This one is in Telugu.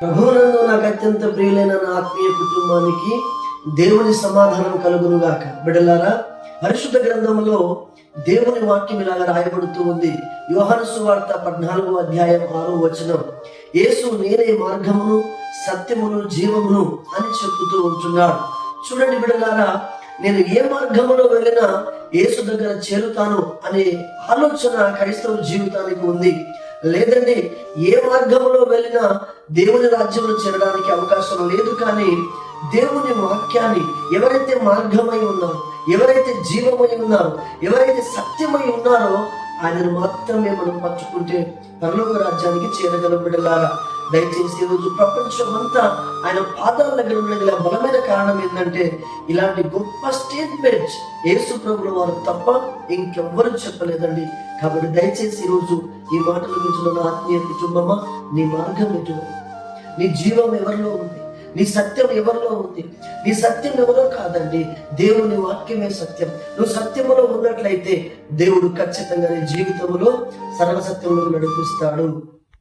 ప్రభువునందు నాకు అత్యంత ప్రియులైన నా ఆత్మీయ కుటుంబానికి దేవుని సమాధానం కలుగునుగాక. బిడ్డలారా, పరిశుద్ధ గ్రంథంలో దేవుని వాక్యం ఇలాగా రాయబడుతూ ఉంది. యోహాను సువార్త 14వ అధ్యాయం 6వ వచనం, యేసు నేనే మార్గమును సత్యమును జీవమును అని చెబుతూ ఉంటున్నాడు. చూడండి బిడ్డలారా, నేను ఏ మార్గములో వెళ్ళినా యేసు దగ్గర చేరుతాను అనే ఆలోచన క్రైస్తవ జీవితానికి ఉంది. లేదండి, ఏ మార్గంలో వెళ్ళినా దేవుని రాజ్యంలో చేరడానికి అవకాశం లేదు. కానీ దేవుని వాక్యాన్ని ఎవరైతే మార్గమై ఉన్నారో, ఎవరైతే జీవమై ఉన్నారో, ఎవరైతే సత్యమై ఉన్నారో ఆయనను మాత్రమే మనం పట్టుకుంటే పరలోక రాజ్యానికి చేరగలం. బిడ్డలారా, దయచేసి ఈరోజు ప్రపంచం అంతా ఆయన పాదాల దగ్గర ఉన్నది బలమైన కారణం ఏంటంటే ఇలాంటి గొప్ప స్టేట్మెంట్ యేసు ప్రభుల వారు తప్ప ఇంకెవ్వరూ చెప్పలేదండి. కాబట్టి దయచేసి ఈరోజు ఈ మాటలు వింటున్న నా ఆత్మీయ కుటుంబమా, నీ మార్గం ఎటు, నీ జీవం ఎవరిలో ఉంది, నీ సత్యం ఎవరిలో ఉంది? నీ సత్యం ఎవరో కాదండి, దేవుని వాక్యమే సత్యం. నువ్వు సత్యములో ఉన్నట్లయితే దేవుడు ఖచ్చితంగా నీ జీవితంలో సర్వసత్యంలో నడిపిస్తాడు.